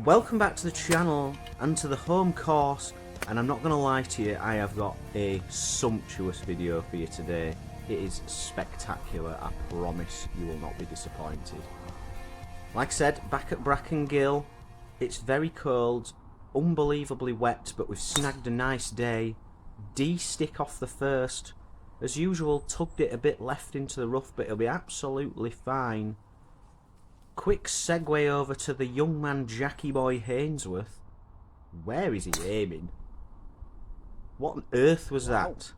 Welcome back to the channel and to the home course, and I'm not going to lie to you, I have got a sumptuous video for you today. It is spectacular, I promise you will not be disappointed. Like I said, back at Brackengill, it's very cold, unbelievably wet, but we've snagged a nice day. D-stick off the first. As usual, tugged it a bit left into the rough, but it'll be absolutely fine. Quick segue over to the young man Jackie Boy Hainsworth. Where is he aiming? What on earth was that?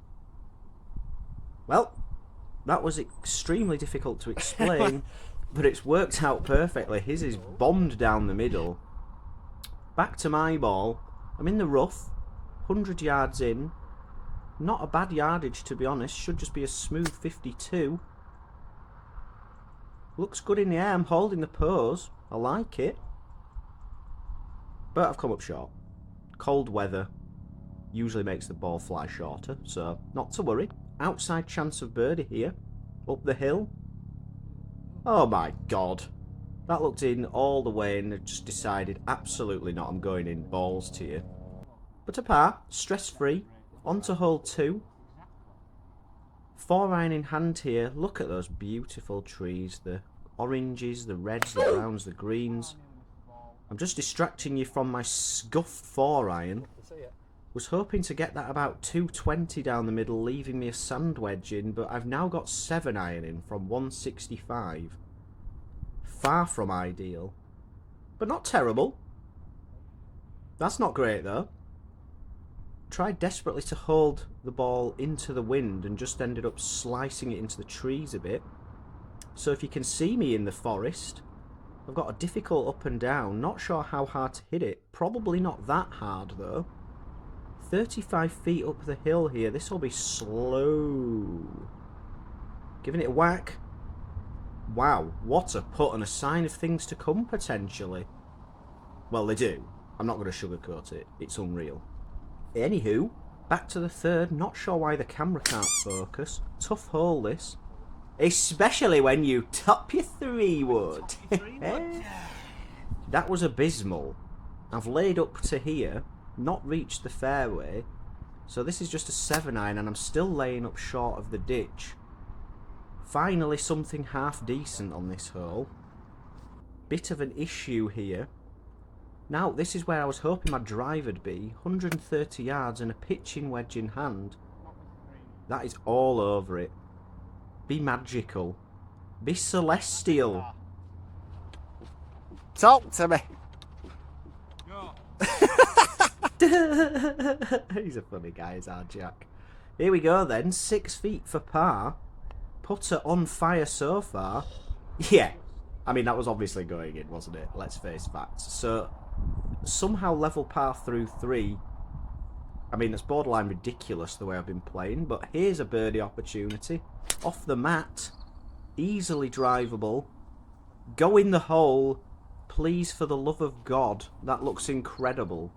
Well, that was extremely difficult to explain, but it's worked out perfectly. His is bombed down the middle. Back to my ball. I'm in the rough, 100 yards in. Not a bad yardage, to be honest. Should just be a smooth 52. Looks good in the air. I'm holding the pose. I like it. But I've come up short. Cold weather usually makes the ball fly shorter, so not to worry. Outside chance of birdie here. Up the hill. Oh my god. That looked in all the way and I just decided absolutely not. I'm going in balls to you. But a par. Stress free. On to hole 2. 4-iron in hand here. Look at those beautiful trees. The oranges, the reds, the browns, the greens. I'm just distracting you from my scuffed 4-iron. Was hoping to get that about 220 down the middle, leaving me a sand wedge in, but I've now got 7-iron in from 165. Far from ideal. But not terrible. That's not great though. Tried desperately to hold the ball into the wind and just ended up slicing it into the trees a bit. So if you can see me in the forest, I've got a difficult up and down. Not sure how hard to hit it. Probably not that hard though. 35 feet up the hill here. This will be slow. Giving it a whack. Wow, what a putt and a sign of things to come potentially. Well, they do. I'm not going to sugarcoat it. It's unreal. Anywho, back to the third. Not sure why the camera can't focus. Tough hole this. Especially when you top your 3-wood. That was abysmal. I've laid up to here, not reached the fairway. So this is just a 7-iron and I'm still laying up short of the ditch. Finally something half decent on this hole. Bit of an issue here. Now, this is where I was hoping my drive would be. 130 yards and a pitching wedge in hand. That is all over it. Be magical. Be celestial. Talk to me. He's a funny guy, is our Jack. Here we go then. 6 feet for par. Putter on fire so far. Yeah. I mean, that was obviously going in, wasn't it? Let's face facts. So somehow level par through 3. I mean, that's borderline ridiculous the way I've been playing, but here's a birdie opportunity. Off the mat. Easily drivable. Go in the hole. Please, for the love of God. That looks incredible.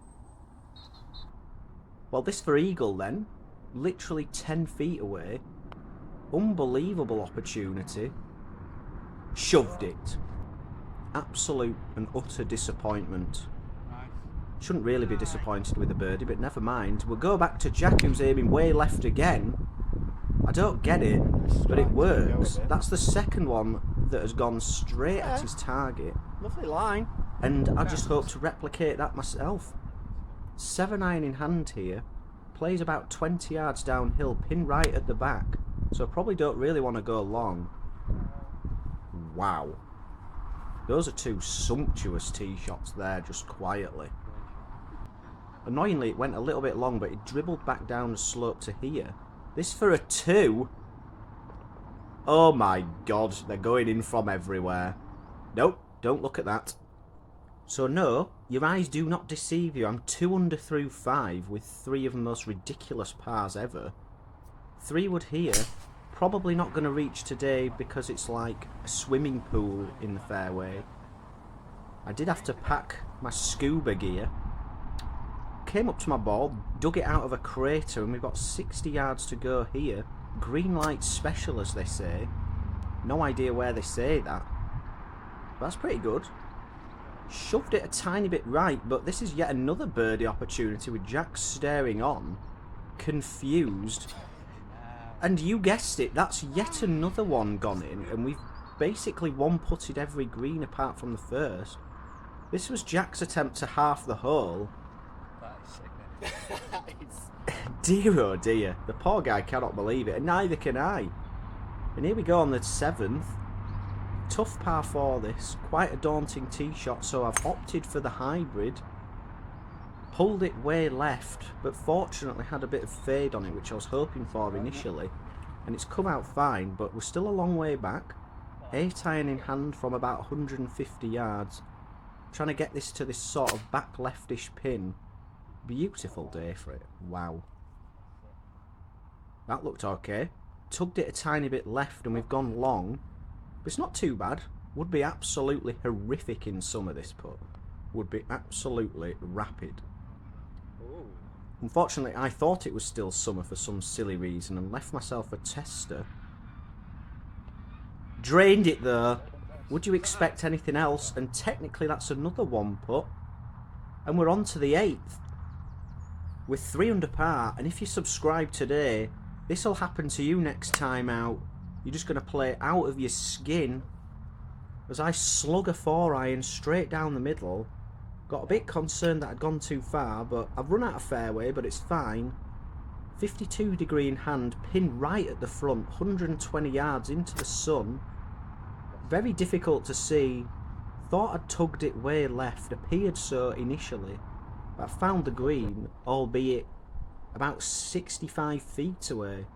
Well, this for eagle then. Literally 10 feet away. Unbelievable opportunity. Shoved it. Absolute and utter disappointment. Shouldn't really be disappointed with a birdie, but never mind. We'll go back to Jack, who's aiming way left again. I don't get it, but it works. That's the second one that has gone straight at his target. Lovely line. And I just hope to replicate that myself. 7-iron in hand here. Plays about 20 yards downhill, pin right at the back. So I probably don't really want to go long. Wow. Those are 2 sumptuous tee shots there, just quietly. Annoyingly, it went a little bit long, but it dribbled back down the slope to here. This for a 2? Oh my god, they're going in from everywhere. Nope, don't look at that. So no, your eyes do not deceive you. I'm 2 under through 5 with 3 of the most ridiculous pars ever. 3-wood here. Probably not going to reach today because it's like a swimming pool in the fairway. I did have to pack my scuba gear. Came up to my ball, dug it out of a crater, and we've got 60 yards to go here. Green light special, as they say. No idea where they say that. But that's pretty good. Shoved it a tiny bit right, but this is yet another birdie opportunity with Jack staring on, confused. And you guessed it, that's yet another one gone in, and we've basically one-putted every green apart from the first. This was Jack's attempt to half the hole. That is sickening. Dear oh dear, the poor guy cannot believe it, and neither can I. And here we go on the 7th. Tough par 4 this, quite a daunting tee shot, so I've opted for the hybrid. Pulled it way left, but fortunately had a bit of fade on it, which I was hoping for initially. And it's come out fine, but we're still a long way back. 8 iron in hand from about 150 yards. Trying to get this to this sort of back leftish pin. Beautiful day for it. Wow. That looked okay. Tugged it a tiny bit left and we've gone long. But it's not too bad. Would be absolutely horrific in summer, this putt. Would be absolutely rapid. Ooh. Unfortunately, I thought it was still summer for some silly reason and left myself a tester. Drained it though. Would you expect anything else? And technically that's another one putt. And we're on to the 8th. With 3 under par. And if you subscribe today, this will happen to you next time out. You're just going to play out of your skin. As I slug a 4-iron straight down the middle. Got a bit concerned that I'd gone too far, but I've run out of fairway, but it's fine. 52 degree in hand, pin right at the front, 120 yards into the sun. Very difficult to see. Thought I'd tugged it way left, appeared so initially. But I found the green, albeit about 65 feet away.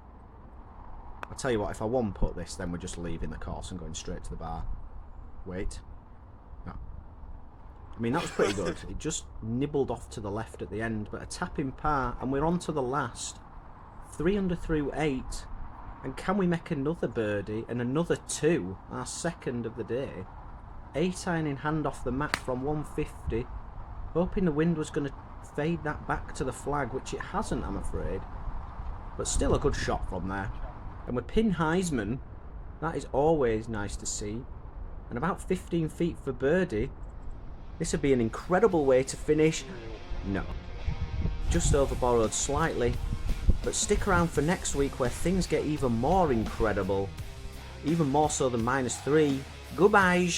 I'll tell you what, if I one-putt this, then we're just leaving the course and going straight to the bar. Wait. No. I mean, that was pretty good. It just nibbled off to the left at the end, but a tapping par, and we're on to the last. 3 under through 8. And can we make another birdie and another 2, our second of the day? 8 iron in hand off the mat from 150. Hoping the wind was going to fade that back to the flag, which it hasn't, I'm afraid. But still a good shot from there. And with pin Heisman, that is always nice to see. And about 15 feet for birdie. This would be an incredible way to finish. No. Just overborrowed slightly. But stick around for next week where things get even more incredible. Even more so than -3. Goodbye.